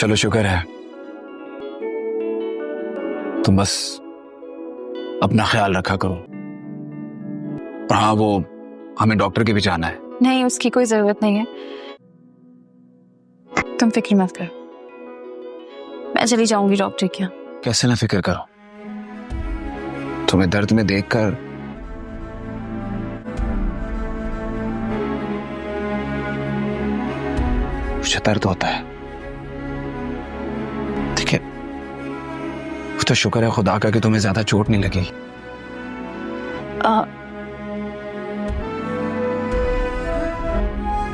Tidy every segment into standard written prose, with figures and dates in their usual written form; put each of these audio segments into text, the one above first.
चलो शुक्र है, तुम बस अपना ख्याल रखा करो। और हाँ, वो हमें डॉक्टर के भी जाना है। नहीं, उसकी कोई जरूरत नहीं है, तुम फिक्र मत करो, मैं चली जाऊंगी डॉक्टर के यहाँ। कैसे ना फिक्र करो, तुम्हें दर्द में देखकर मुझे दर्द होता है। ठीक है, तो शुक्र है खुदा का कि तुम्हें ज्यादा चोट नहीं लगी।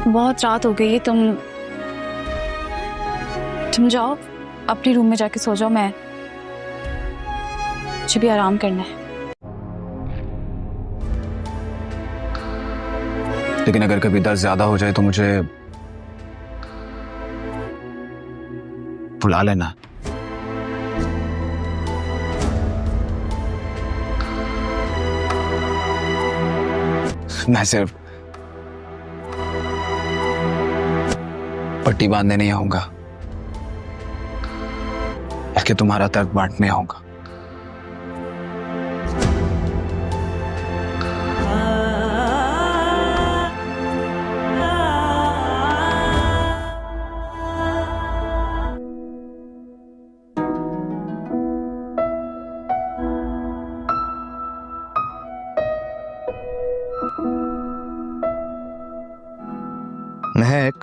बहुत रात हो गई है, तुम जाओ अपने रूम में जाके सो जाओ, मुझे भी आराम करना है। लेकिन अगर कभी दर्द ज्यादा हो जाए तो मुझे बुला लेना। मैं सिर्फ पट्टी बांधने नहीं आऊंगा, बल्कि तुम्हारा दर्द बांटने आऊंगा। महक,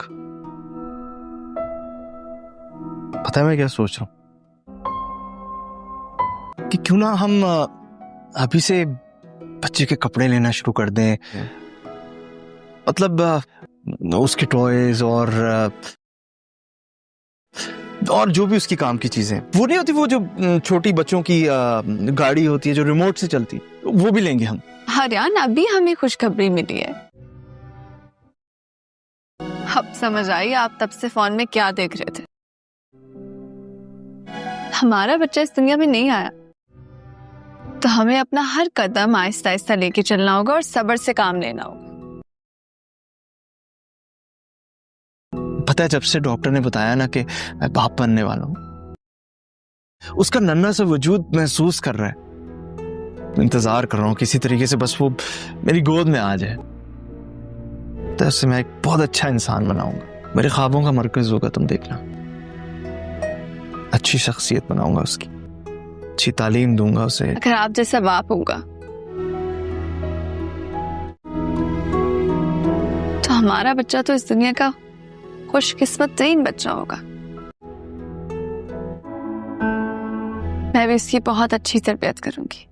पता है मैं क्या सोच रहा हूं कि क्यों ना हम अभी से बच्चे के कपड़े लेना शुरू कर दें, मतलब उसके टॉयज और जो भी उसकी काम की चीजें, वो नहीं होती, वो जो छोटी बच्चों की गाड़ी होती है जो रिमोट से चलती, वो भी लेंगे हम। आर्यन, अभी हमें खुशखबरी मिली है। अब समझ आई आप तब से फोन में क्या देख रहे थे। हमारा बच्चा इस दुनिया में नहीं आया, तो हमें अपना हर कदम आहिस्ता आहिस्ता लेके चलना होगा और सब्र से काम लेना होगा। पता है, जब से डॉक्टर ने बताया ना कि मैं बाप बनने वाला हूं, उसका नन्हा सा वजूद महसूस कर रहा है। इंतजार कर रहा हूं किसी तरीके से बस वो मेरी गोद में आ जाए, तो उससे मैं एक बहुत अच्छा इंसान बनाऊंगा। मेरे ख्वाबों का मरकज होगा, तुम देखना। अच्छी शख्सियत बनाऊंगा उसकी, अच्छी तालीम दूंगा उसे। अगर आप जैसा बाप होगा तो हमारा बच्चा तो इस दुनिया का खुशकिस्मत तरीन बच्चा होगा। मैं भी इसकी बहुत अच्छी तरबियत करूंगी,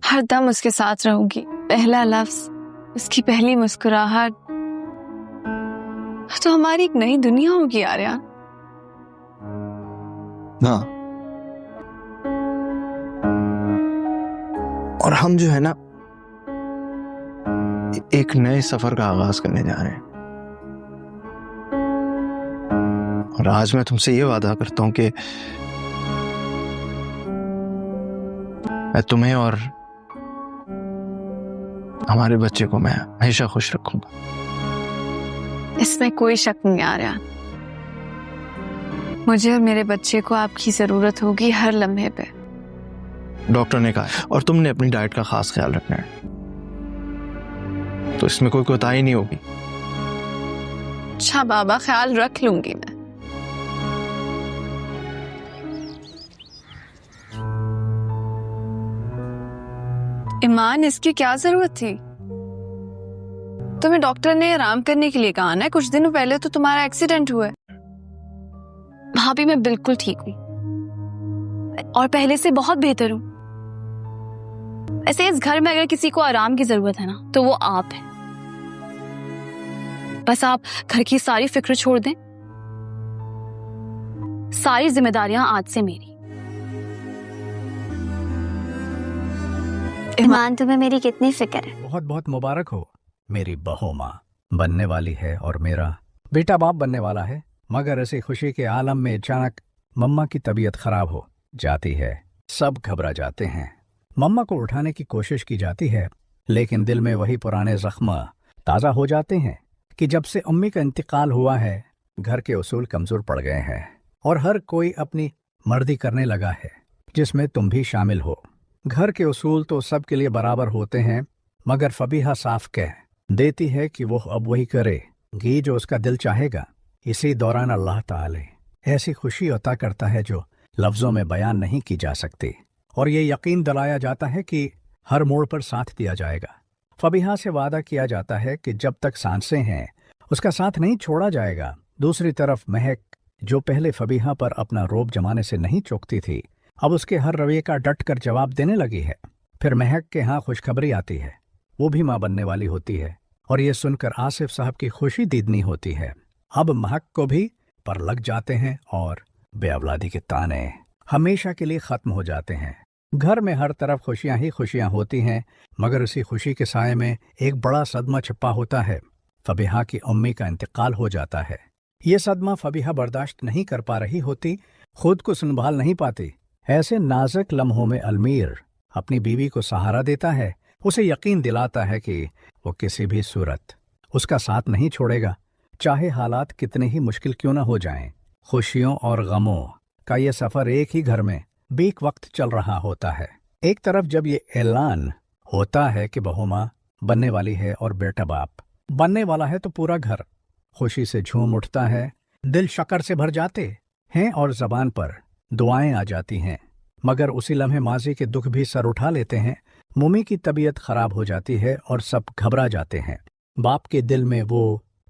हर दम उसके साथ रहूंगी। पहला लफ्ज, उसकी पहली मुस्कुराहट, तो हमारी एक नई दुनिया होगी आर्यन। हाँ, और हम जो है ना, एक नए सफर का आगाज करने जा रहे हैं। और आज मैं तुमसे ये वादा करता हूं कि मैं तुम्हें और हमारे बच्चे को मैं हमेशा खुश रखूंगा। इसमें कोई शक नहीं आ रहा, मुझे और मेरे बच्चे को आपकी जरूरत होगी हर लम्हे पे। डॉक्टर ने कहा है, और तुमने अपनी डाइट का खास ख्याल रखना है, तो इसमें कोई कोताही नहीं होगी। अच्छा बाबा, ख्याल रख लूंगी मैं। ईमान, इसकी क्या जरूरत थी? तुम्हें डॉक्टर ने आराम करने के लिए कहा ना, कुछ दिनों पहले तो तुम्हारा एक्सीडेंट हुआ है। भाभी, मैं बिल्कुल ठीक हूँ और पहले से बहुत बेहतर हूँ। ऐसे इस घर में अगर किसी को आराम की जरूरत है ना, तो वो आप हैं। बस आप घर की सारी फिक्र छोड़ दें, सारी जिम्मेदारियां आज से मेरी। ईमान, तुम्हें मेरी कितनी फिक्र है। बहुत बहुत मुबारक हो, मेरी बहू माँ बनने वाली है और मेरा बेटा बाप बनने वाला है। मगर ऐसी खुशी के आलम में अचानक मम्मा की तबीयत खराब हो जाती है। सब घबरा जाते हैं, मम्मा को उठाने की कोशिश की जाती है, लेकिन दिल में वही पुराने जख्म ताज़ा हो जाते हैं कि जब से अम्मी का इंतकाल हुआ है, घर के उसूल कमजोर पड़ गए हैं और हर कोई अपनी मर्जी करने लगा है, जिसमें तुम भी शामिल हो। घर के उसूल तो सबके लिए बराबर होते हैं, मगर फबीहा साफ कह देती है कि वो अब वही करेगी जो उसका दिल चाहेगा। इसी दौरान अल्लाह ताला ऐसी खुशी अता करता है जो लफ्ज़ों में बयान नहीं की जा सकती, और ये यकीन दिलाया जाता है कि हर मोड़ पर साथ दिया जाएगा। फबीहा से वादा किया जाता है कि जब तक सांसें हैं उसका साथ नहीं छोड़ा जाएगा। दूसरी तरफ महक, जो पहले फबीहा पर अपना रोब जमाने से नहीं चूकती थी, अब उसके हर रवैये का डट कर जवाब देने लगी है। फिर महक के यहाँ खुशखबरी आती है, वो भी माँ बनने वाली होती है, और ये सुनकर आसिफ साहब की खुशी दीदनी होती है। अब महक को भी पर लग जाते हैं और बेअवलादी के ताने हमेशा के लिए खत्म हो जाते हैं। घर में हर तरफ खुशियां ही खुशियां होती हैं, मगर उसी खुशी के साये में एक बड़ा सदमा छिपा होता है। फबीहा की अम्मी का इंतकाल हो जाता है। ये सदमा फबीहा बर्दाश्त नहीं कर पा रही होती, खुद को संभाल नहीं पाती। ऐसे नाजुक लम्हों में अलमीर अपनी बीवी को सहारा देता है, उसे यकीन दिलाता है कि वो किसी भी सूरत उसका साथ नहीं छोड़ेगा, चाहे हालात कितने ही मुश्किल क्यों न हो जाएं। खुशियों और गमों का ये सफ़र एक ही घर में बेक वक्त चल रहा होता है। एक तरफ जब ये ऐलान होता है कि बहू माँ बनने वाली है और बेटा बाप बनने वाला है, तो पूरा घर खुशी से झूम उठता है, दिल शक्कर से भर जाते हैं और ज़बान पर दुआएं आ जाती हैं। मगर उसी लम्हे माजी के दुख भी सर उठा लेते हैं। मम्मी की तबीयत खराब हो जाती है और सब घबरा जाते हैं। बाप के दिल में वो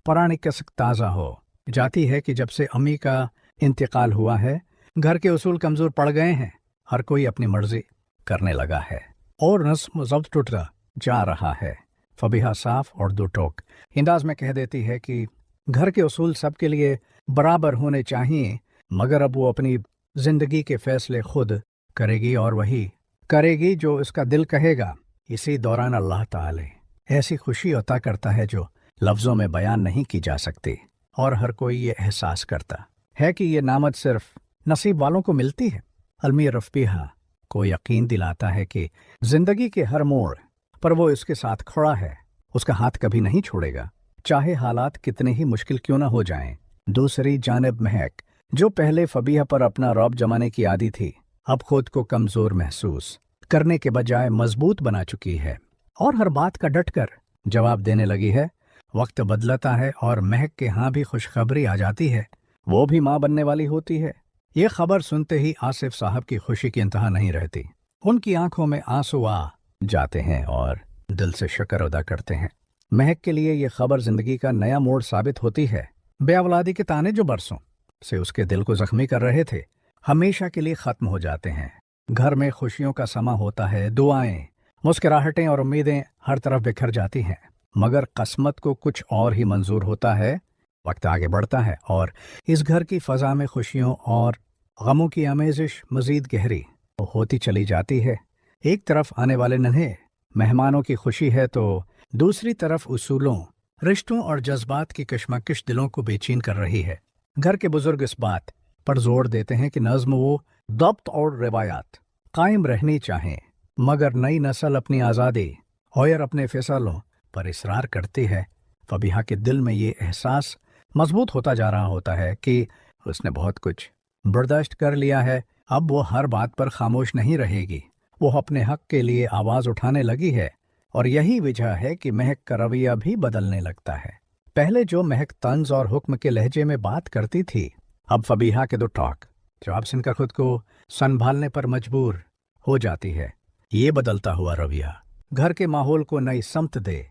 पुरानी कसक ताज़ा हो जाती है कि जब से अम्मी का इंतकाल हुआ है, घर के उसूल कमज़ोर पड़ गए हैं, हर कोई अपनी मर्जी करने लगा है और नस्म ज़ब्त टूटता जा रहा है। फबीहा साफ और दो टोक अंदाज में कह देती है कि घर के उसूल सबके लिए बराबर होने चाहिए, मगर अब वो अपनी जिंदगी के फैसले खुद करेगी और वही करेगी जो इसका दिल कहेगा। इसी दौरान अल्लाह ताला ऐसी खुशी अता करता है जो लफ्ज़ों में बयान नहीं की जा सकती, और हर कोई ये एहसास करता है कि ये नामत सिर्फ नसीब वालों को मिलती है। अलमीर फबीहा को यकीन दिलाता है कि जिंदगी के हर मोड़ पर वो इसके साथ खड़ा है, उसका हाथ कभी नहीं छोड़ेगा, चाहे हालात कितने ही मुश्किल क्यों न हो जाएं। दूसरी जानिब महक, जो पहले फबीहा पर अपना रौब जमाने की आदी थी, अब खुद को कमजोर महसूस करने के बजाय मजबूत बना चुकी है और हर बात का डटकर जवाब देने लगी है। वक्त बदलता है और महक के यहाँ भी खुशखबरी आ जाती है, वो भी माँ बनने वाली होती है। ये खबर सुनते ही आसिफ साहब की खुशी की इंतहा नहीं रहती। उनकी आंखों में आंसू आ जाते हैं और दिल से शुक्र अदा करते हैं। महक के लिए ये खबर जिंदगी का नया मोड़ साबित होती है। बेअवलादी के ताने जो बरसों से उसके दिल को जख्मी कर रहे थे, हमेशा के लिए खत्म हो जाते हैं। घर में खुशियों का समा होता है, दुआएं, मुस्कुराहटें और उम्मीदें हर तरफ बिखर जाती हैं। मगर किस्मत को कुछ और ही मंजूर होता है। वक्त आगे बढ़ता है और इस घर की फजा में खुशियों और गमों की आमेजिश मजीद गहरी होती चली जाती है। एक तरफ आने वाले नन्हे मेहमानों की खुशी है, तो दूसरी तरफ उसूलों, रिश्तों और जज्बात की कशमकश दिलों को बेचैन कर रही है। घर के बुजुर्ग इस बात पर जोर देते हैं कि नज़्म वो दब्त और रिवायात कायम रहनी चाहें, मगर नई नस्ल अपनी आज़ादी और अपने फैसलों पर इसरार करती है। फबीहा के दिल में ये एहसास मजबूत होता जा रहा होता है कि उसने बहुत कुछ बर्दाश्त कर लिया है, अब वो हर बात पर खामोश नहीं रहेगी। वो अपने हक के लिए आवाज़ उठाने लगी है, और यही वजह है कि महक का रवैया भी बदलने लगता है। पहले जो महक तंज और हुक्म के लहजे में बात करती थी, अब फबीहा के दो टॉक जवाब सुनकर खुद को संभालने पर मजबूर हो जाती है। ये बदलता हुआ रवैया घर के माहौल को नई समत दे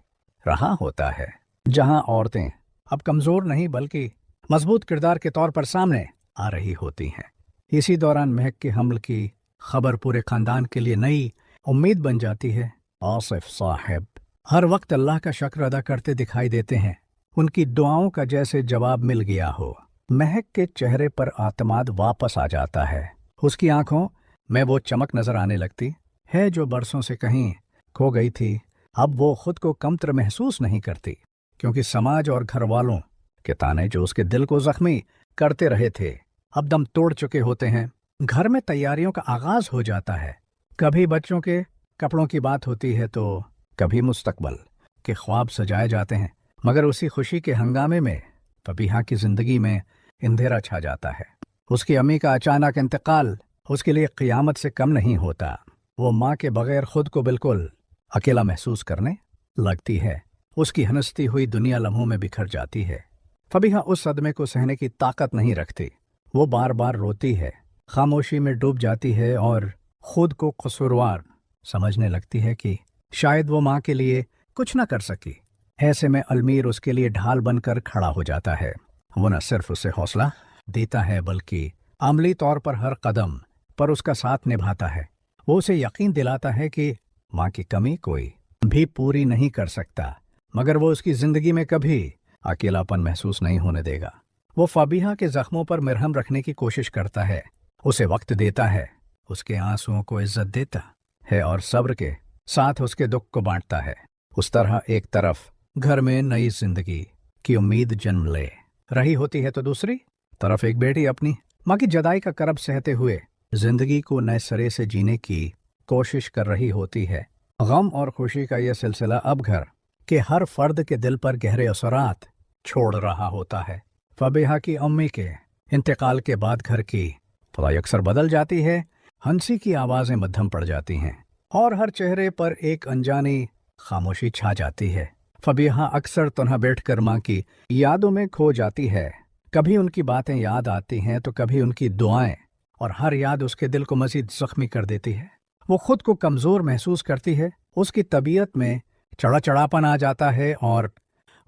रहा होता है, जहां औरतें अब कमजोर नहीं बल्कि मजबूत किरदार के तौर पर सामने आ रही होती हैं। इसी दौरान महक के हमल की खबर पूरे खानदान के लिए नई उम्मीद बन जाती है। आसिफ साहब हर वक्त अल्लाह का शुक्र अदा करते दिखाई देते हैं, उनकी दुआओं का जैसे जवाब मिल गया हो। महक के चेहरे पर आत्माद वापस आ जाता है, उसकी आंखों में वो चमक नजर आने लगती है जो बरसों से कहीं खो गई थी। अब वो खुद को कमतर महसूस नहीं करती, क्योंकि समाज और घर वालों के ताने जो उसके दिल को जख्मी करते रहे थे, अब दम तोड़ चुके होते हैं। घर में तैयारियों का आगाज हो जाता है। कभी बच्चों के कपड़ों की बात होती है, तो कभी मुस्तकबल के ख्वाब सजाए जाते हैं। मगर उसी खुशी के हंगामे में फबीहा की जिंदगी में अंधेरा छा जाता है। उसकी अम्मी का अचानक इंतकाल उसके लिए क़यामत से कम नहीं होता। वो माँ के बगैर खुद को बिल्कुल अकेला महसूस करने लगती है। उसकी हंसती हुई दुनिया लम्हों में बिखर जाती है। फबीहा उस सदमे को सहने की ताकत नहीं रखती। वो बार बार रोती है, खामोशी में डूब जाती है और खुद को कसूरवार समझने लगती है कि शायद वो माँ के लिए कुछ न कर सकी। ऐसे में अलमीर उसके लिए ढाल बनकर खड़ा हो जाता है। वो न सिर्फ उसे हौसला देता है बल्कि अमली तौर पर हर कदम पर उसका साथ निभाता है। वो उसे यकीन दिलाता है कि माँ की कमी कोई भी पूरी नहीं कर सकता, मगर वो उसकी जिंदगी में कभी अकेलापन महसूस नहीं होने देगा। वो फबीहा के जख्मों पर मरहम रखने की कोशिश करता है, उसे वक्त देता है, उसके आंसुओं को इज्जत देता है और सब्र के साथ उसके दुख को बांटता है। उस तरह एक तरफ घर में नई जिंदगी की उम्मीद जन्म ले रही होती है तो दूसरी तरफ एक बेटी अपनी माँ की जुदाई का करब सहते हुए जिंदगी को नए सिरे से जीने की कोशिश कर रही होती है। गम और खुशी का यह सिलसिला अब घर के हर फर्द के दिल पर गहरे असरात छोड़ रहा होता है। फबीहा की अम्मी के इंतकाल के बाद घर की फज़ा अक्सर बदल जाती है। हंसी की आवाज़ें मध्यम पड़ जाती हैं और हर चेहरे पर एक अनजानी खामोशी छा जाती है। फबीहा अक्सर तन्हा बैठकर माँ की यादों में खो जाती है। कभी उनकी बातें याद आती हैं तो कभी उनकी दुआएं, और हर याद उसके दिल को मज़ीद ज़ख्मी कर देती है। वो खुद को कमज़ोर महसूस करती है, उसकी तबीयत में चढ़ापन आ जाता है और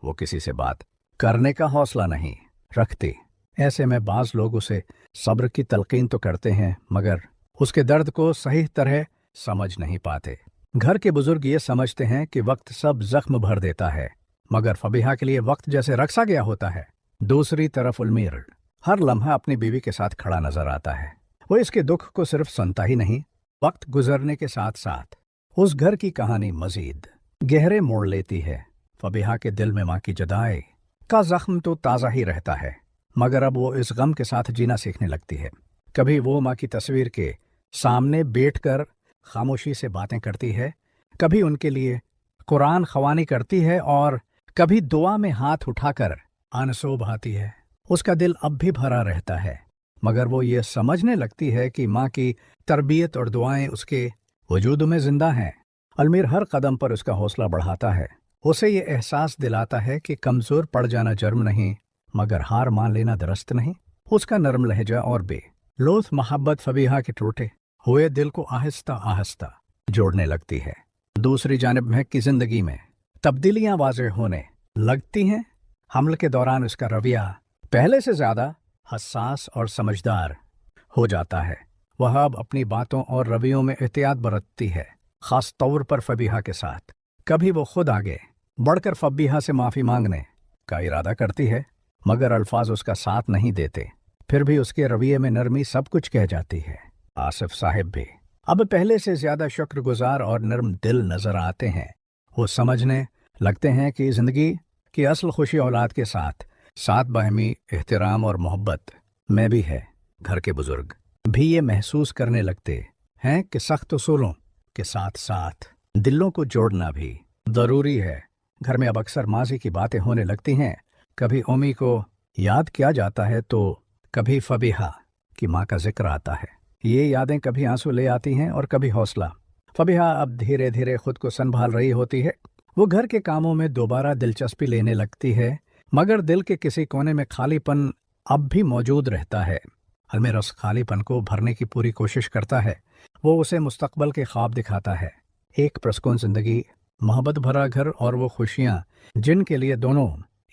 वो किसी से बात करने का हौसला नहीं रखती। ऐसे में बाज़ लोग उसे सब्र की तलकीन तो करते हैं मगर उसके दर्द को सही तरह समझ नहीं पाते। घर के बुजुर्ग ये समझते हैं कि वक्त सब जख्म भर देता है, मगर फबीहा के लिए वक्त जैसे रखसा गया होता है। दूसरी तरफ उलमीर हर लम्हा अपनी बीवी के साथ खड़ा नजर आता है। वो इसके दुख को सिर्फ सुनता ही नहीं, वक्त गुजरने के साथ साथ उस घर की कहानी मजीद गहरे मोड़ लेती है। फबीहा के दिल में माँ की जुदाई का जख्म तो ताज़ा ही रहता है, मगर अब वो इस गम के साथ जीना सीखने लगती है। कभी वो माँ की तस्वीर के सामने बैठकर खामोशी से बातें करती है, कभी उनके लिए कुरान ख्वानी करती है और कभी दुआ में हाथ उठाकर आंसू बहाती है। उसका दिल अब भी भरा रहता है, मगर वो ये समझने लगती है कि माँ की तरबियत और दुआएं उसके वजूद में जिंदा हैं। अलमीर हर कदम पर उसका हौसला बढ़ाता है, उसे ये एहसास दिलाता है कि कमज़ोर पड़ जाना जुर्म नहीं, मगर हार मान लेना दुरुस्त नहीं। उसका नरम लहजा और बेलौस मोहब्बत फबीहा के टूटे हुए दिल को आहिस्ता आहिस्ता जोड़ने लगती है। दूसरी जानिब महक की जिंदगी में तब्दीलियां वाज़ेह होने लगती हैं। हमल के दौरान उसका रवैया पहले से ज़्यादा हसास और समझदार हो जाता है। वह अब अपनी बातों और रवैयों में एहतियात बरतती है, ख़ास तौर पर फबीहा के साथ। कभी वो खुद आगे बढ़कर फबीहा से माफ़ी मांगने का इरादा करती है, मगर अल्फाज उसका साथ नहीं देते। फिर भी उसके रवैये में नरमी सब कुछ कह जाती है। आसिफ साहिब भी अब पहले से ज्यादा शुक्रगुजार और नरम दिल नजर आते हैं। वो समझने लगते हैं कि जिंदगी की असल खुशी औलाद के साथ साथ बाहमी एहतराम और मोहब्बत में भी है। घर के बुजुर्ग भी ये महसूस करने लगते हैं कि सख्त उसूलों के साथ साथ दिलों को जोड़ना भी ज़रूरी है। घर में अब अक्सर माजी की बातें होने लगती हैं। कभी ओमी को याद किया जाता है तो कभी फबीहा की माँ का जिक्र आता है। ये यादें कभी आंसू ले आती हैं और कभी हौसला। फबीहा अब धीरे धीरे खुद को संभाल रही होती है। वो घर के कामों में दोबारा दिलचस्पी लेने लगती है, मगर दिल के किसी कोने में खालीपन अब भी मौजूद रहता है। अलमीर उस खालीपन को भरने की पूरी कोशिश करता है। वो उसे मुस्तकबल के ख्वाब दिखाता है, एक पुरस्कून जिंदगी, मोहब्बत भरा घर और वो खुशियाँ जिनके लिए दोनों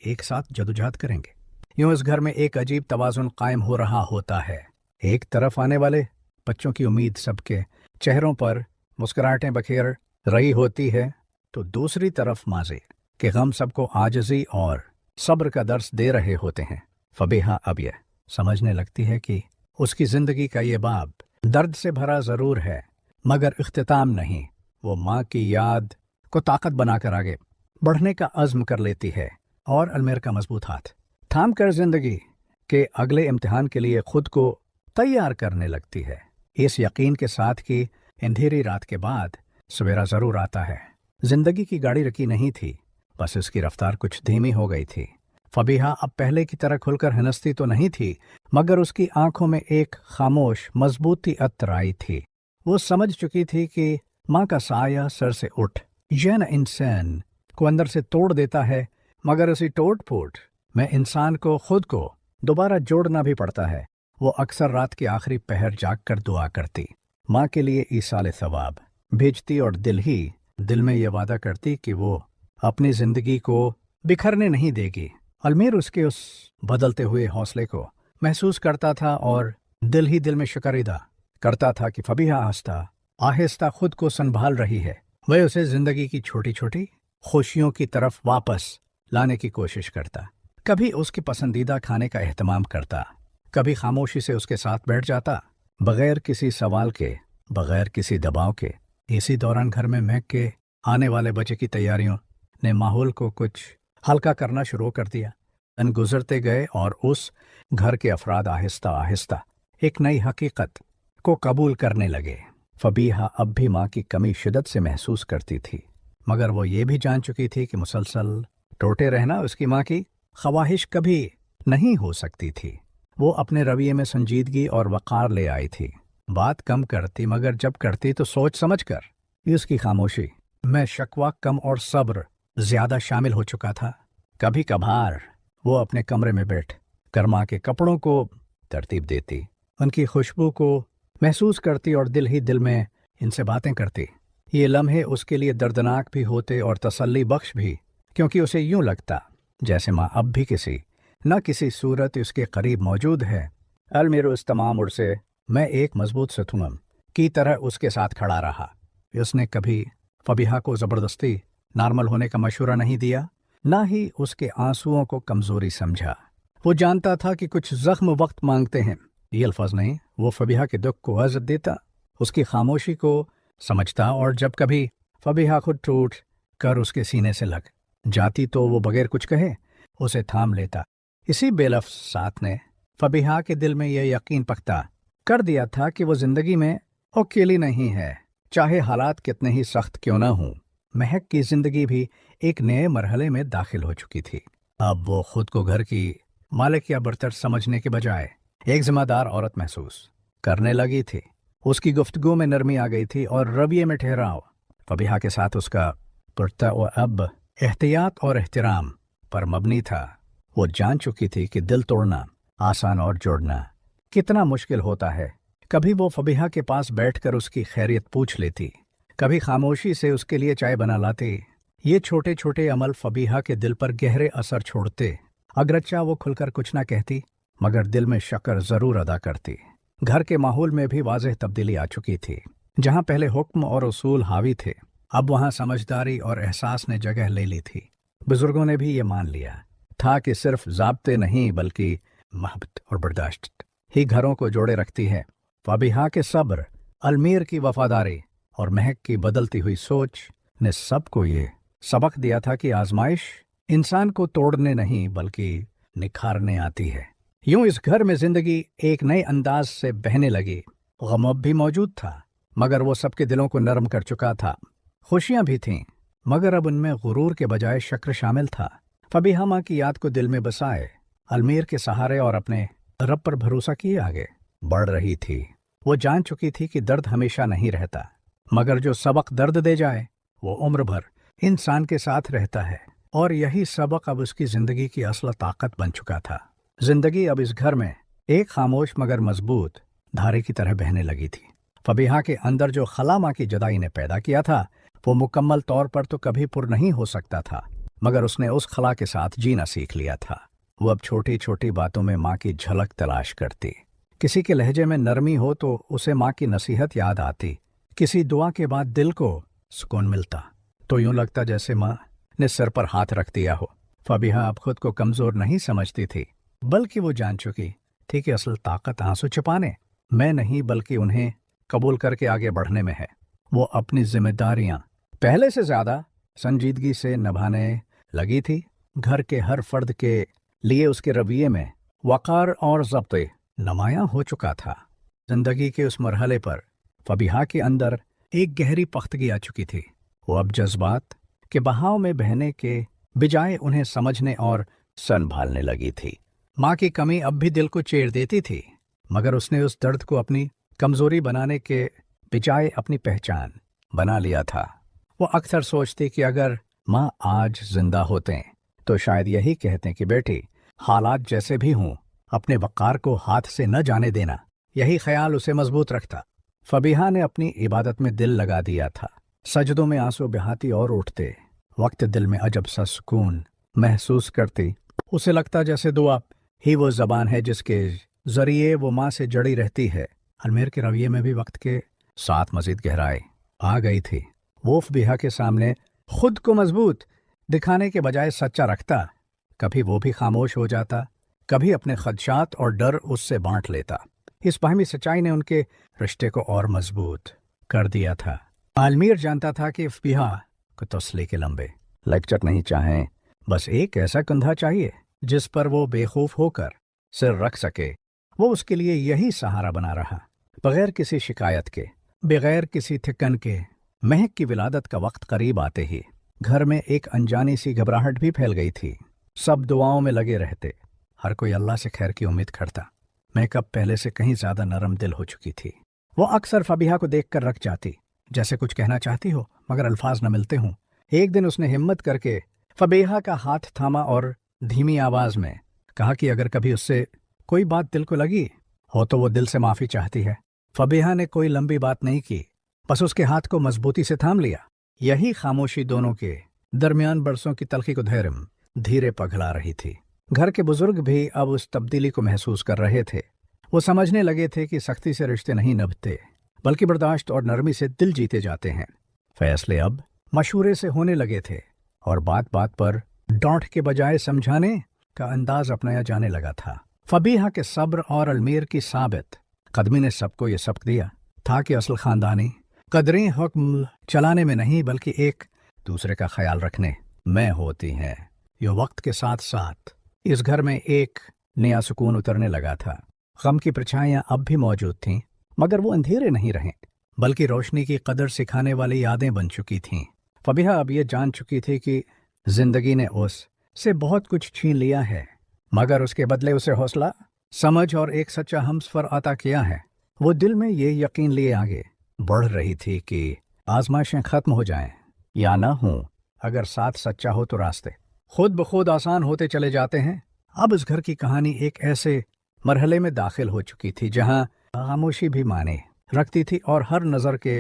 एक साथ जदोजहद करेंगे। यूं इस घर में एक अजीब तवाज़ुन कायम हो रहा होता है। एक तरफ आने वाले बच्चों की उम्मीद सबके चेहरों पर मुस्कुराहटें बखेर रही होती है, तो दूसरी तरफ माज़ी के गम सबको आजिज़ी और सब्र का दर्स दे रहे होते हैं। फबीहा अब यह समझने लगती है कि उसकी ज़िंदगी का ये बाब दर्द से भरा ज़रूर है, मगर इख्तिताम नहीं। वो माँ की याद को ताकत बनाकर आगे बढ़ने का अज़्म कर लेती है और अलमीर का मजबूत हाथ थाम कर जिंदगी के अगले इम्तिहान के लिए खुद को तैयार करने लगती है, इस यकीन के साथ कि अंधेरी रात के बाद सवेरा ज़रूर आता है। जिंदगी की गाड़ी रुकी नहीं थी, बस इसकी रफ्तार कुछ धीमी हो गई थी। फबीहा अब पहले की तरह खुलकर हंसती तो नहीं थी, मगर उसकी आंखों में एक खामोश मजबूती अतर आई थी। वो समझ चुकी थी कि माँ का साया सर से उठ यह न इंसान को अंदर से तोड़ देता है, मगर उसी टोट फूट में इंसान को खुद को दोबारा जोड़ना भी पड़ता है। वो अक्सर रात के आखिरी पहर जागकर दुआ करती, माँ के लिए ईसाल सवाब भेजती और दिल में ये वादा करती कि वो अपनी जिंदगी को बिखरने नहीं देगी। अलमीर उसके उस बदलते हुए हौसले को महसूस करता था और दिल में शुक्र अदा करता था कि फबीहा आहिस्ता खुद को संभाल रही है। वह उसे जिंदगी की छोटी छोटी खुशियों की तरफ वापस लाने की कोशिश करता। कभी उसके पसंदीदा खाने का एहतमाम करता, कभी खामोशी से उसके साथ बैठ जाता, बगैर किसी सवाल के, बगैर किसी दबाव के। इसी दौरान घर में महक के आने वाले बच्चे की तैयारियों ने माहौल को कुछ हल्का करना शुरू कर दिया। दिन गुजरते गए और उस घर के अफराद आहिस्ता आहिस्ता एक नई हकीकत को कबूल करने लगे। फबीहा अब भी माँ की कमी शिद्दत से महसूस करती थी, मगर वो ये भी जान चुकी थी कि मुसलसल टोटे रहना उसकी माँ की ख्वाहिश कभी नहीं हो सकती थी। वो अपने रवैये में संजीदगी और वक़ार ले आई थी। बात कम करती, मगर जब करती तो सोच समझ कर। उसकी खामोशी में शकवा कम और सब्र ज्यादा शामिल हो चुका था। कभी कभार वो अपने कमरे में बैठ कर माँ के कपड़ों को तरतीब देती, उनकी खुशबू को महसूस करती और दिल में इनसे बातें करती। ये लम्हे उसके लिए दर्दनाक भी होते और तसल्ली बख्श भी, क्योंकि उसे यूं लगता जैसे माँ अब भी किसी न किसी सूरत उसके करीब मौजूद है। अलमीर उस तमाम उड़ से मैं एक मजबूत सतून की तरह उसके साथ खड़ा रहा। उसने कभी फबीहा को ज़बरदस्ती नॉर्मल होने का मशवरा नहीं दिया, ना ही उसके आंसुओं को कमजोरी समझा। वो जानता था कि कुछ जख्म वक्त मांगते हैं, ये अल्फाज नहीं। वो फबीहा के दुख को इज़्ज़त देता, उसकी खामोशी को समझता, और जब कभी फबीहा खुद टूट कर उसके सीने से लग जाती तो वो बगैर कुछ कहे उसे थाम लेता। इसी बेलफ्ज़ साथ ने फबीहा के दिल में यह यकीन पख्ता कर दिया था कि वो जिंदगी में अकेली नहीं है, चाहे हालात कितने ही सख्त क्यों न हों। महक की जिंदगी भी एक नए मरहले में दाखिल हो चुकी थी। अब वो खुद को घर की मालिक या बर्तर समझने के बजाय एक जिम्मेदार औरत महसूस करने लगी थी। उसकी गुफ्तगू में नरमी आ गई थी और रवैये में ठहराव। फबीहा के साथ उसका पुरता और अब एहतियात और एहतराम पर मबनी था। वो जान चुकी थी कि दिल तोड़ना आसान और जोड़ना कितना मुश्किल होता है। कभी वो फबीहा के पास बैठकर उसकी खैरियत पूछ लेती, कभी खामोशी से उसके लिए चाय बना लाती। ये छोटे छोटे अमल फबीहा के दिल पर गहरे असर छोड़ते। अगरचा वो खुलकर कुछ ना कहती, मगर दिल में शक्र जरूर अदा करती। घर के माहौल में भी वाज़ेह तब्दीली आ चुकी थी। जहाँ पहले हुक्म और उसूल हावी थे, अब वहाँ समझदारी और एहसास ने जगह ले ली थी। बुजुर्गों ने भी ये मान लिया था कि सिर्फ ज़ाब्ते नहीं बल्कि मोहब्बत और बर्दाश्त ही घरों को जोड़े रखती है। फबीहा के सब्र, अलमीर की वफादारी और महक की बदलती हुई सोच ने सबको ये सबक दिया था कि आजमाइश इंसान को तोड़ने नहीं बल्कि निखारने आती है। यूं इस घर में जिंदगी एक नए अंदाज से बहने लगी। गम अब भी मौजूद था, मगर वो सबके दिलों को नरम कर चुका था। खुशियां भी थीं, मगर अब उनमें गुरूर के बजाय शक्र शामिल था। फबीहा माँ की याद को दिल में बसाए अलमीर के सहारे और अपने रब पर भरोसा किए आगे बढ़ रही थी। वो जान चुकी थी कि दर्द हमेशा नहीं रहता, मगर जो सबक दर्द दे जाए वो उम्र भर इंसान के साथ रहता है। और यही सबक अब उसकी जिंदगी की असल ताकत बन चुका था। जिंदगी अब इस घर में एक खामोश मगर मजबूत धारे की तरह बहने लगी थी। फबीहा के अंदर जो खला माँ की जुदाई ने पैदा किया था, वो मुकम्मल तौर पर तो कभी पुर नहीं हो सकता था, मगर उसने उस खला के साथ जीना सीख लिया था। वो अब छोटी छोटी बातों में माँ की झलक तलाश करती। किसी के लहजे में नरमी हो तो उसे माँ की नसीहत याद आती। किसी दुआ के बाद दिल को सुकून मिलता तो यूं लगता जैसे माँ ने सर पर हाथ रख दिया हो। फबीहा अब खुद को कमजोर नहीं समझती थी, बल्कि वो जान चुकी थी कि असल ताकत आंसू छिपाने में नहीं बल्कि उन्हें कबूल करके आगे बढ़ने में है। वो अपनी जिम्मेदारियां पहले से ज्यादा संजीदगी से निभाने लगी थी। घर के हर फर्द के लिए उसके रवैये में वक़ार और ज़ब्ते नुमायां हो चुका था। जिंदगी के उस मरहले पर फबीहा के अंदर एक गहरी पख्तगी आ चुकी थी। वो अब जज्बात के बहाव में बहने के बजाय उन्हें समझने और संभालने लगी थी। माँ की कमी अब भी दिल को चीर देती थी, मगर उसने उस दर्द को अपनी कमजोरी बनाने के बजाय अपनी पहचान बना लिया था। वो अक्सर सोचती कि अगर माँ आज जिंदा होते तो शायद यही कहते कि बेटी, हालात जैसे भी हों, अपने वक़ार को हाथ से न जाने देना। यही ख्याल उसे मजबूत रखता। फबीहा ने अपनी इबादत में दिल लगा दिया था। सजदों में आंसू बहाती और उठते वक्त दिल में अजब सा सुकून महसूस करती। उसे लगता जैसे दुआ ही वो ज़बान है जिसके जरिए वो माँ से जड़ी रहती है। अल्मेर के रवैये में भी वक्त के साथ मज़ीद गहराई आ गई थी। वो फबीहा के सामने खुद को मजबूत दिखाने के बजाय सच्चा रखता। कभी वो भी खामोश हो जाता, कभी अपने खदशात और डर उससे बांट लेता। इस बाहमी सच्चाई ने उनके रिश्ते को और मजबूत कर दिया था। आलमीर जानता था कि फबीहा को तसल्ली के लंबे लेक्चर नहीं चाहें, बस एक ऐसा कंधा चाहिए जिस पर वो बेखौफ होकर सिर रख सके। वो उसके लिए यही सहारा बना रहा, बगैर किसी शिकायत के, बगैर किसी थिकन के। महक की विलादत का वक्त करीब आते ही घर में एक अनजानी सी घबराहट भी फैल गई थी। सब दुआओं में लगे रहते, हर कोई अल्लाह से खैर की उम्मीद करता। महक पहले से कहीं ज्यादा नरम दिल हो चुकी थी। वो अक्सर फबीहा को देखकर रख जाती, जैसे कुछ कहना चाहती हो मगर अल्फाज न मिलते हों। एक दिन उसने हिम्मत करके फबीहा का हाथ थामा और धीमी आवाज में कहा कि अगर कभी उससे कोई बात दिल को लगी हो तो वो दिल से माफी चाहती है। फबीहा ने कोई लंबी बात नहीं की, बस उसके हाथ को मजबूती से थाम लिया। यही खामोशी दोनों के दरमियान बरसों की तलखी को धीरे पिघला रही थी। घर के बुजुर्ग भी अब उस तब्दीली को महसूस कर रहे थे। वो समझने लगे थे कि सख्ती से रिश्ते नहीं नभते, बल्कि बर्दाश्त और नरमी से दिल जीते जाते हैं। फैसले अब मशूरे से होने लगे थे और बात बात पर डांट के बजाय समझाने का अंदाज अपनाया जाने लगा था। फबीहा के सब्र और अलमीर की साबित कदमी ने सबको ये सबक दिया था कि असल खानदानी कदरें हुक्म चलाने में नहीं बल्कि एक दूसरे का ख्याल रखने में होती हैं। ये वक्त के साथ साथ इस घर में एक नया सुकून उतरने लगा था। गम की परछाइयां अब भी मौजूद थीं, मगर वो अंधेरे नहीं रहे, बल्कि रोशनी की कदर सिखाने वाली यादें बन चुकी थीं। फबीहा अब ये जान चुकी थी कि जिंदगी ने उससे बहुत कुछ छीन लिया है, मगर उसके बदले उसे हौसला, समझ और एक सच्चा हमसफर अता किया है। वो दिल में ये यकीन लिए आगे बढ़ रही थी कि आजमाइशें खत्म हो जाएं या ना हों, अगर साथ सच्चा हो तो रास्ते खुद ब खुद आसान होते चले जाते हैं। अब इस घर की कहानी एक ऐसे मरहले में दाखिल हो चुकी थी जहां खामोशी भी माने रखती थी और हर नज़र के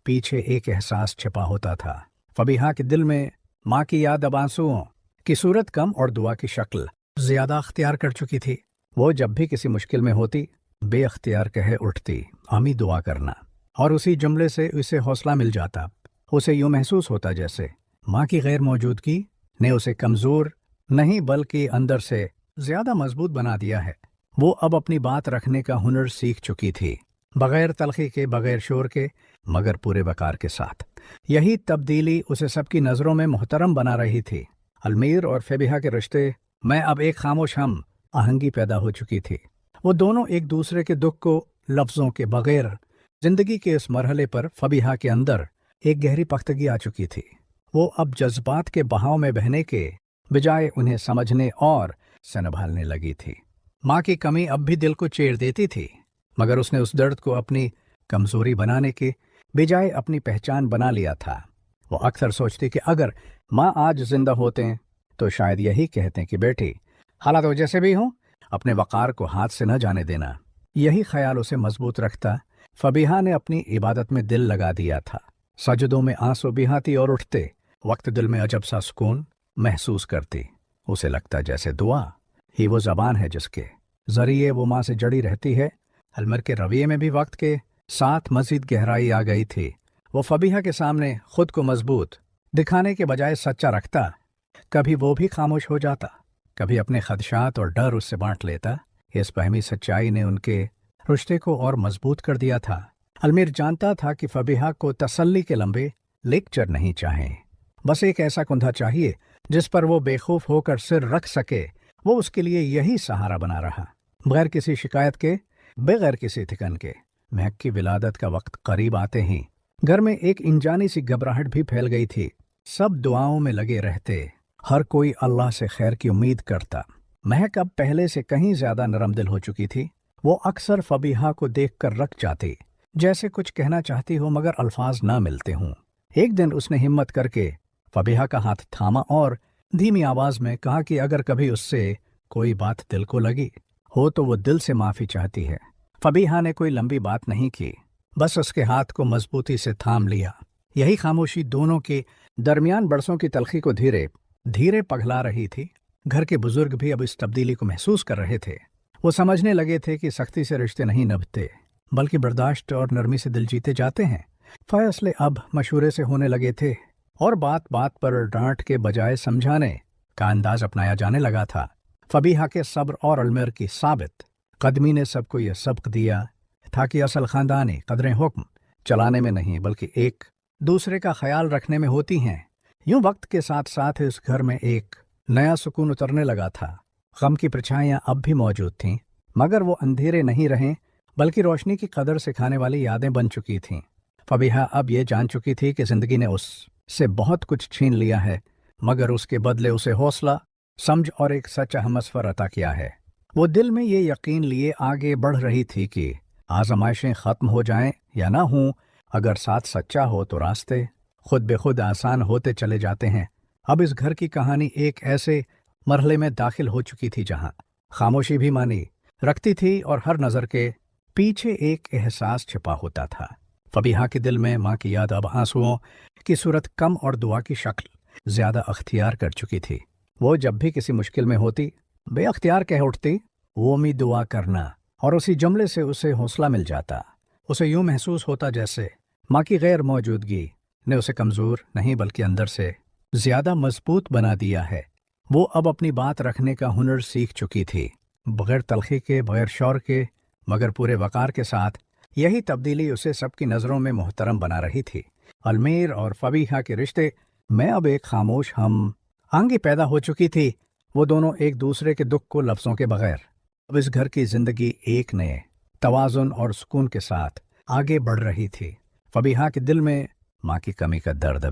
पीछे एक एहसास छिपा होता था। फबीहा के दिल में माँ की याद अब आंसुओं की सूरत कम और दुआ की शक्ल ज्यादा अख्तियार कर चुकी थी। वो जब भी किसी मुश्किल में होती बेअख्तियार कहे उठती, आमी दुआ करना, और उसी जुमले से उसे हौसला मिल जाता। उसे यूं महसूस होता जैसे माँ की गैर मौजूदगी ने उसे कमज़ोर नहीं बल्कि अंदर से ज्यादा मजबूत बना दिया है। वो अब अपनी बात रखने का हुनर सीख चुकी थी, बगैर तलखी के, बगैर शोर के, मगर पूरे वकार के साथ। यही तब्दीली उसे सबकी नज़रों में मुहतरम बना रही थी। अलमीर और फबीहा के रिश्ते में अब एक खामोश हम आहंगी पैदा हो चुकी थी। वो दोनों एक दूसरे के दुख को लफ्ज़ों के बगैर जिंदगी के इस मरहले पर फबीहा के अंदर एक गहरी पख्तगी आ चुकी थी। वो अब जज्बात के बहाव में बहने के बजाय उन्हें समझने और संभालने लगी थी। माँ की कमी अब भी दिल को चीर देती थी, मगर उसने उस दर्द को अपनी कमजोरी बनाने के बजाय अपनी पहचान बना लिया था। वो अक्सर सोचती कि अगर माँ आज जिंदा होते तो शायद यही कहते कि बेटी, हालात जैसे भी हों, अपने वक़ार को हाथ से न जाने देना। यही ख्याल उसे मजबूत रखता। फबीहा ने अपनी इबादत में दिल लगा दिया था। सजदों में आंसू बहाती और उठते वक्त दिल में अजब सा सुकून महसूस करती। उसे लगता जैसे दुआ ही वो ज़बान है जिसके जरिए वो माँ से जड़ी रहती है। अलमर के रवैये में भी वक्त के साथ मज़ीद गहराई आ गई थी। वो फबीहा के सामने खुद को मजबूत दिखाने के बजाय सच्चा रखता। कभी वो भी खामोश हो जाता, कभी अपने खदशात और डर उससे बांट लेता। इस बहमी सच्चाई ने उनके रिश्ते को और मजबूत कर दिया था। अलमीर जानता था कि फबीहा को तसल्ली के लंबे लेक्चर नहीं चाहें, बस एक ऐसा कुंधा चाहिए जिस पर वो बेखौफ होकर सिर रख सके। वो उसके लिए यही सहारा बना रहा, बगैर किसी शिकायत के, बगैर किसी थिकन के। महक की विलादत का वक्त करीब आते ही घर में एक अनजानी सी घबराहट भी फैल गई थी। सब दुआओं में लगे रहते, हर कोई अल्लाह से खैर की उम्मीद करता। महक अब पहले से कहीं ज्यादा नरम दिल हो चुकी थी। वो अक्सर फबीहा को देखकर रक जाती, जैसे कुछ कहना चाहती हो मगर अल्फाज ना मिलते हों। एक दिन उसने हिम्मत करके फबीहा का हाथ थामा और धीमी आवाज में कहा कि अगर कभी उससे कोई बात दिल को लगी हो तो वो दिल से माफी चाहती है। फबीहा ने कोई लंबी बात नहीं की, बस उसके हाथ को मजबूती से थाम लिया। यही खामोशी दोनों के दरमियान बरसों की तलखी को धीरे धीरे पघला रही थी। घर के बुजुर्ग भी अब इस तब्दीली को महसूस कर रहे थे। वो समझने लगे थे कि सख्ती से रिश्ते नहीं नभते, बल्कि बर्दाश्त और नरमी से दिल जीते जाते हैं। फैसले अब मशूरे से होने लगे थे और बात बात पर डांट के बजाय समझाने का अंदाज अपनाया जाने लगा था। फबीहा के सब्र और अलमेर की साबित कदमी ने सबको यह सबक दिया था कि असल खानदानी कदरें हुक्म चलाने में नहीं बल्कि एक दूसरे का ख्याल रखने में होती हैं। यूं वक्त के साथ साथ इस घर में एक नया सुकून उतरने लगा था। गम की परछाइयां अब भी मौजूद थीं, मगर वो अंधेरे नहीं रहे बल्कि रोशनी की कदर सिखाने वाली यादें बन चुकी थीं। फबीहा अब ये जान चुकी थी कि जिंदगी ने उससे बहुत कुछ छीन लिया है, मगर उसके बदले उसे हौसला, समझ और एक सच्चा हमसफर अता किया है। वो दिल में ये यकीन लिए आगे बढ़ रही थी कि आजमाइशें खत्म हो जाएं या ना हों, अगर साथ सच्चा हो तो रास्ते खुद बेखुद आसान होते चले जाते हैं। अब इस घर की कहानी एक ऐसे मरहले में दाखिल हो चुकी थी जहां खामोशी भी मानी रखती थी और हर नज़र के पीछे एक एहसास छिपा होता था। फबीहा के दिल में माँ की याद अब आंसुओं की सूरत कम और दुआ की शक्ल ज्यादा अख्तियार कर चुकी थी। वो जब भी किसी मुश्किल में होती बेअख्तियार कह उठती, वो मी दुआ करना, और उसी जुमले से उसे हौसला मिल जाता। उसे यूं महसूस होता जैसे माँ की गैर मौजूदगी ने उसे कमज़ोर नहीं बल्कि अंदर से ज्यादा मजबूत बना दिया है। वो अब अपनी बात रखने का हुनर सीख चुकी थी, बगैर तलखी के, बगैर शौर के, मगर पूरे वकार के साथ। यही तब्दीली उसे सबकी नज़रों में मोहतरम बना रही थी। अलमीर और फबीहा के रिश्ते में अब एक खामोश हम आंगी पैदा हो चुकी थी। वो दोनों एक दूसरे के दुख को लफ्ज़ों के बगैर अब इस घर की जिंदगी एक नए तवाजुन और सुकून के साथ आगे बढ़ रही थी। फबीहा के दिल में माँ की कमी का दर्द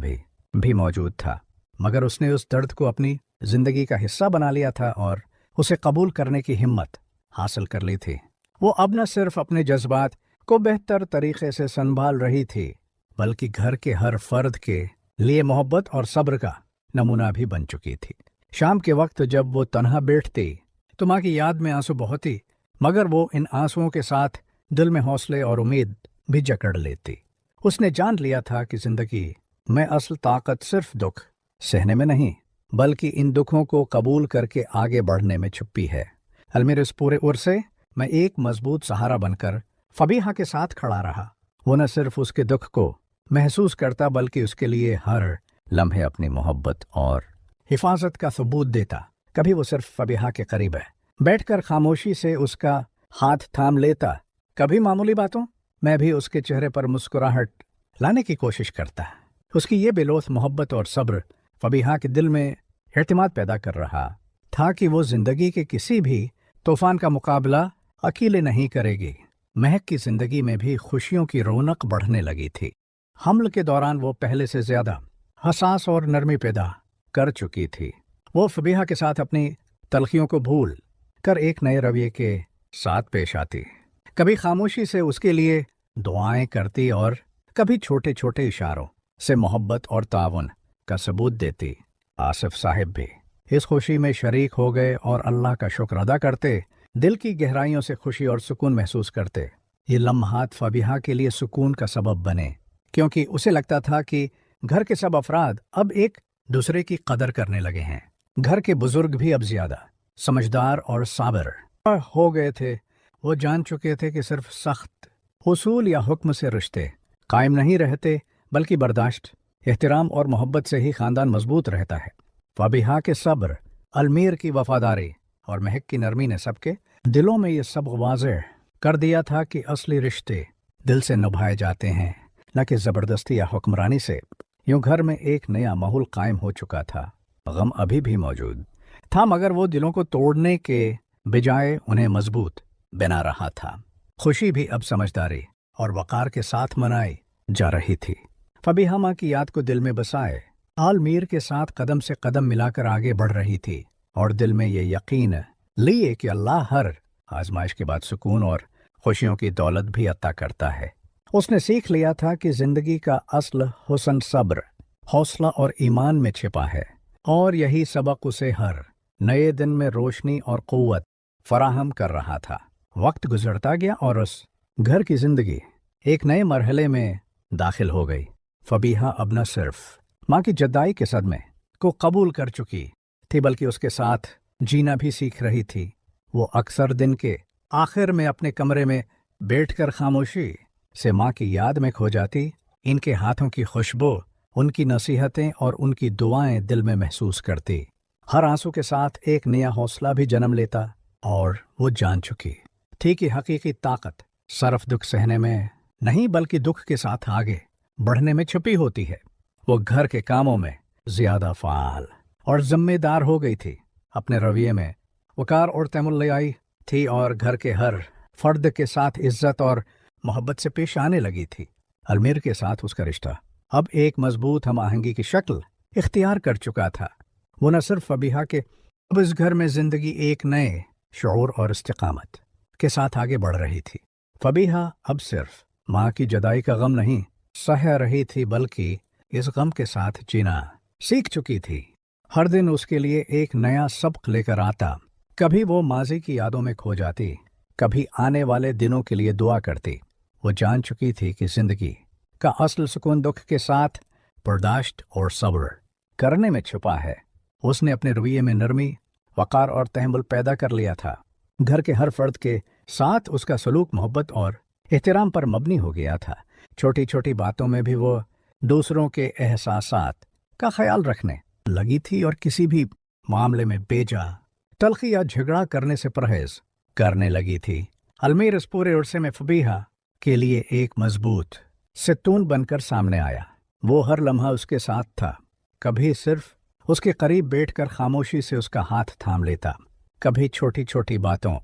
भी मौजूद था, मगर उसने उस दर्द को अपनी जिंदगी का हिस्सा बना लिया था और उसे कबूल करने की हिम्मत हासिल कर ली थी। वो अब न सिर्फ अपने जज्बात को बेहतर तरीके से संभाल रही थी, बल्कि घर के हर फर्द के लिए मोहब्बत और सब्र का नमूना भी बन चुकी थी। शाम के वक्त जब वो तन्हा बैठती तो माँ की याद में आंसू बहती, मगर वो इन आंसुओं के साथ दिल में हौसले और उम्मीद भी जकड़ लेती। उसने जान लिया था कि जिंदगी में असल ताकत सिर्फ दुख सहने में नहीं, बल्कि इन दुखों को कबूल करके आगे बढ़ने में छुपी है। अलमीर इस पूरे उर्से में एक मजबूत सहारा बनकर फबीहा के साथ खड़ा रहा। वो न सिर्फ उसके दुख को महसूस करता बल्कि उसके लिए हर लम्हे अपनी मोहब्बत और हिफाजत का सबूत देता। कभी वो सिर्फ फबीहा के करीब है बैठकर खामोशी से उसका हाथ थाम लेता, कभी मामूली बातों में भी उसके चेहरे पर मुस्कुराहट लाने की कोशिश करता। उसकी ये बेलोथ मोहब्बत और सब्र फबीहा के दिल में एतमाद पैदा कर रहा था कि वो जिंदगी के किसी भी तूफान का मुकाबला अकेले नहीं करेगी। महक की जिंदगी में भी खुशियों की रौनक बढ़ने लगी थी। हमल के दौरान वो पहले से ज्यादा हसास और नरमी पैदा कर चुकी थी। वो फबीहा के साथ अपनी तलखियों को भूल कर एक नए रवैये के साथ पेश आती, कभी खामोशी से उसके लिए दुआएं करती और कभी छोटे छोटे इशारों से मोहब्बत और तावन का सबूत देती। आसिफ साहिब भी इस खुशी में शरीक हो गए और अल्लाह का शुक्र अदा करते, दिल की गहराइयों से खुशी और सुकून महसूस करते। ये लम्हात फबीहा के लिए सुकून का सबब बने, क्योंकि उसे लगता था कि घर के सब अफराद अब एक दूसरे की कदर करने लगे हैं। घर के बुजुर्ग भी अब ज्यादा समझदार और साबिर हो गए थे। वो जान चुके थे कि सिर्फ सख्त उसूल या हुक्म से रिश्ते कायम नहीं रहते, बल्कि बर्दाश्त, एहतराम और मोहब्बत से ही खानदान मजबूत रहता है। फबीहा के सब्र, अलमीर की वफादारी और महक की नरमी ने सबके दिलों में ये सब वाज़ेह कर दिया था कि असली रिश्ते दिल से निभाए जाते हैं, न कि ज़बरदस्ती या हुक्मरानी से। यूं घर में एक नया माहौल कायम हो चुका था। गम अभी भी मौजूद था, मगर वो दिलों को तोड़ने के बजाय उन्हें मजबूत बना रहा था। खुशी भी अब समझदारी और वकार के साथ मनाई जा रही थी। फबीहा माँ की याद को दिल में बसाए आलमीर के साथ कदम से कदम मिलाकर आगे बढ़ रही थी और दिल में ये यकीन लिए कि अल्लाह हर आजमाइश के बाद सुकून और खुशियों की दौलत भी अता करता है। उसने सीख लिया था कि जिंदगी का असल हुस्न सब्र, हौसला और ईमान में छिपा है, और यही सबक उसे हर नए दिन में रोशनी और क़ुव्वत फराहम कर रहा था। वक्त गुजरता गया और उस घर की जिंदगी एक नए मरहले में दाखिल हो गई। फबीहा अब न सिर्फ माँ की जुदाई के सदमे को कबूल कर चुकी थी, बल्कि उसके साथ जीना भी सीख रही थी। वो अक्सर दिन के आखिर में अपने कमरे में बैठकर खामोशी से माँ की याद में खो जाती। इनके हाथों की खुशबू, उनकी नसीहतें और उनकी दुआएं दिल में महसूस करती। हर आंसू के साथ एक नया हौसला भी जन्म लेता, और वो जान चुकी थी कि हकीकी ताकत सिर्फ दुख सहने में नहीं, बल्कि दुख के साथ आगे बढ़ने में छुपी होती है। वो घर के कामों में ज्यादा फाल और जिम्मेदार हो गई थी। अपने रवैये में वकार और तैमुल ले आई थी और घर के हर फर्द के साथ इज्जत और मोहब्बत से पेश आने लगी थी। अलमीर के साथ उसका रिश्ता अब एक मजबूत हम आहंगी की शक्ल इख्तियार कर चुका था। वो न सिर्फ फबीहा के अब इस घर में जिंदगी एक नए शऊर और इस्तिकामत के साथ आगे बढ़ रही थी। फबीहा अब सिर्फ माँ की जुदाई का गम नहीं सह रही थी, बल्कि इस गम के साथ जीना सीख चुकी थी। हर दिन उसके लिए एक नया सबक लेकर आता। कभी वो माजी की यादों में खो जाती, कभी आने वाले दिनों के लिए दुआ करती। वो जान चुकी थी कि जिंदगी का असल सुकून दुख के साथ बर्दाश्त और सब्र करने में छुपा है। उसने अपने रवैये में नरमी, वकार और तहम्मुल पैदा कर लिया था। घर के हर फर्द के साथ उसका सलूक मोहब्बत और एहतराम पर मबनी हो गया था। छोटी छोटी बातों में भी वो दूसरों के एहसासात का ख्याल रखने लगी थी और किसी भी मामले में बेजा तलखी या झगड़ा करने से परहेज करने लगी थी। अलमीर इस पूरे उर्से में फबीहा के लिए एक मजबूत सितून बनकर सामने आया। वो हर लम्हा उसके साथ था। कभी सिर्फ उसके करीब बैठकर खामोशी से उसका हाथ थाम लेता, कभी छोटी छोटी बातों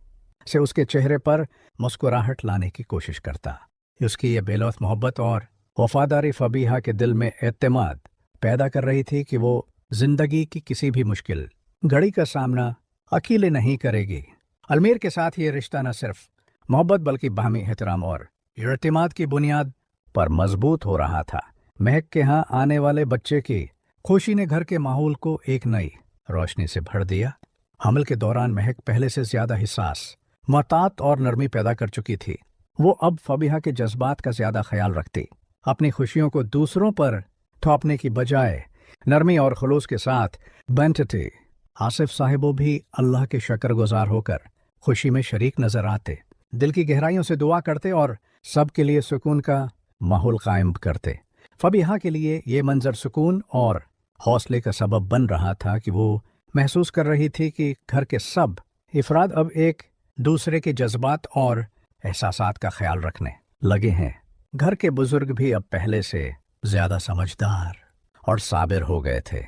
से उसके चेहरे पर मुस्कुराहट लाने की कोशिश करता। उसकी ये बेलौथ मोहब्बत और वफादारी फबीहा के दिल में एतमाद पैदा कर रही थी कि वो जिंदगी की किसी भी मुश्किल घड़ी का सामना अकेले नहीं करेगी। अलमीर के साथ ये रिश्ता न सिर्फ मोहब्बत बल्कि बाहमी एहतराम और इर्तिमाद की बुनियाद पर मजबूत हो रहा था। महक के यहाँ आने वाले बच्चे की खुशी ने घर के माहौल को एक नई रोशनी से भर दिया। हमल के दौरान महक पहले से ज्यादा हिसास, मतात और नरमी पैदा कर चुकी थी। वो अब फबीहा के जज्बात का ज्यादा ख्याल रखती। अपनी खुशियों को दूसरों पर थोपने की बजाय नरमी और खलूस के साथ बांटती। आसिफ साहिबो भी अल्लाह के शुक्रगुजार होकर खुशी में शरीक नजर आते, दिल की गहराइयों से दुआ करते और सबके लिए सुकून का माहौल कायम करते। फबीहा के लिए ये मंजर सुकून और हौसले का सबब बन रहा था कि वो महसूस कर रही थी कि घर के सब अफराद अब एक दूसरे के जज्बात और एहसासात का ख्याल रखने लगे हैं। घर के बुजुर्ग भी अब पहले से ज्यादा समझदार और साबिर हो गए थे।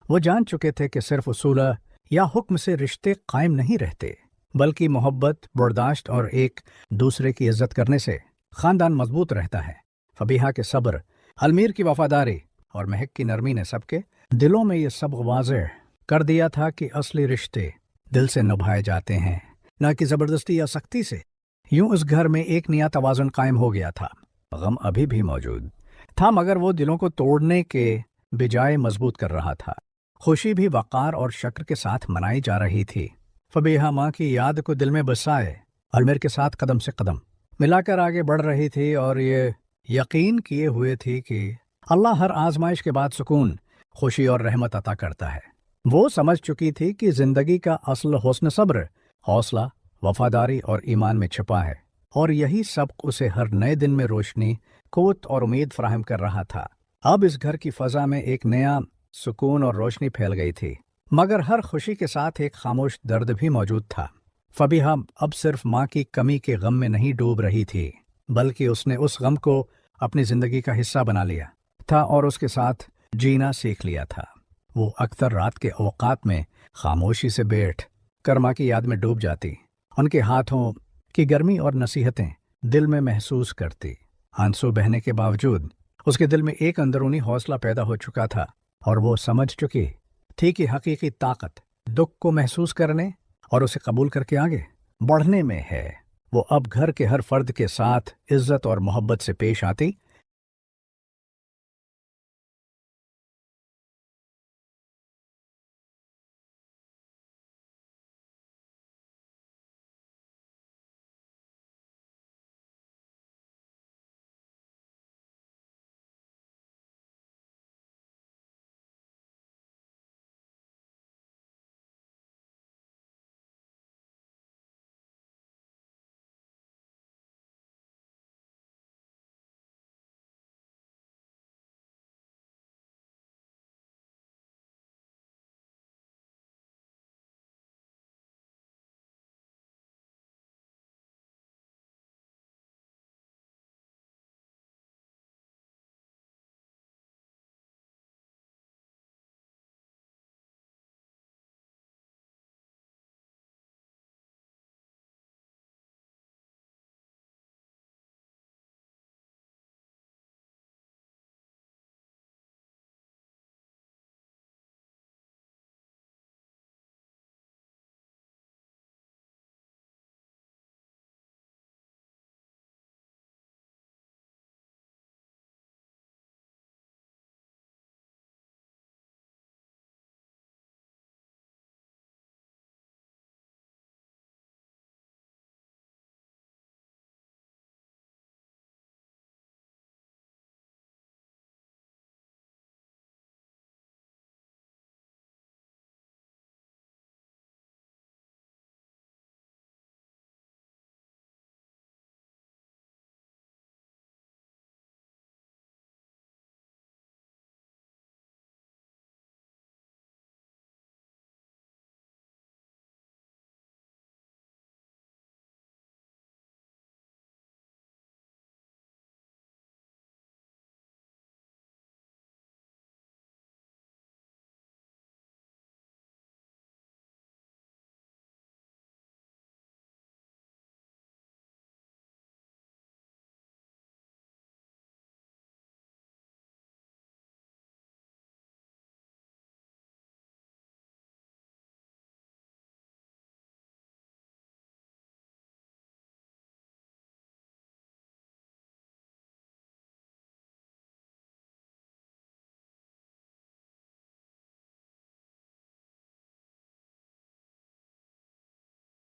वो जान चुके थे कि सिर्फ उसूल या हुक्म से रिश्ते कायम नहीं रहते, बल्कि मोहब्बत, बर्दाश्त और एक दूसरे की इज्जत करने से खानदान मजबूत रहता है। फबीहा के सब्र, अलमीर की वफादारी और महक की नरमी ने सबके दिलों में ये सब वाज़ेह कर दिया था कि असली रिश्ते दिल से निभाए जाते हैं, न कि जबरदस्ती या सख्ती से। यूं उस घर में एक नया तवाज़ुन कायम हो गया था। गम अभी भी मौजूद था, मगर वो दिलों को तोड़ने के बजाय मजबूत कर रहा था। खुशी भी वकार और शक्र के साथ मनाई जा रही थी। फबीहा माँ की याद को दिल में बसाए अलमीर के साथ कदम से कदम मिलाकर आगे बढ़ रही थी और ये यकीन किए हुए थी कि अल्लाह हर आजमाइश के बाद सुकून, खुशी और रहमत अता करता है। वो समझ चुकी थी कि जिंदगी का असल हुस्न सब्र, हौसला, वफादारी और ईमान में छिपा है, और यही सब उसे हर नए दिन में रोशनी, क़ुव्वत और उम्मीद फराहम कर रहा था। अब इस घर की फ़ज़ा में एक नया सुकून और रोशनी फैल गई थी, मगर हर खुशी के साथ एक खामोश दर्द भी मौजूद था। फबीहा अब सिर्फ माँ की कमी के गम में नहीं डूब रही थी, बल्कि उसने उस गम को अपनी जिंदगी का हिस्सा बना लिया था और उसके साथ जीना सीख लिया था। वो अक्सर रात के औकात में खामोशी से बैठ कर माँ की याद में डूब जाती, उनके हाथों की गर्मी और नसीहतें दिल में महसूस करती। आंसू बहने के बावजूद उसके दिल में एक अंदरूनी हौसला पैदा हो चुका था। और वो समझ चुकी थी कि हकीकी ताकत दुख को महसूस करने और उसे कबूल करके आगे बढ़ने में है। वो अब घर के हर फर्द के साथ इज्जत और मोहब्बत से पेश आती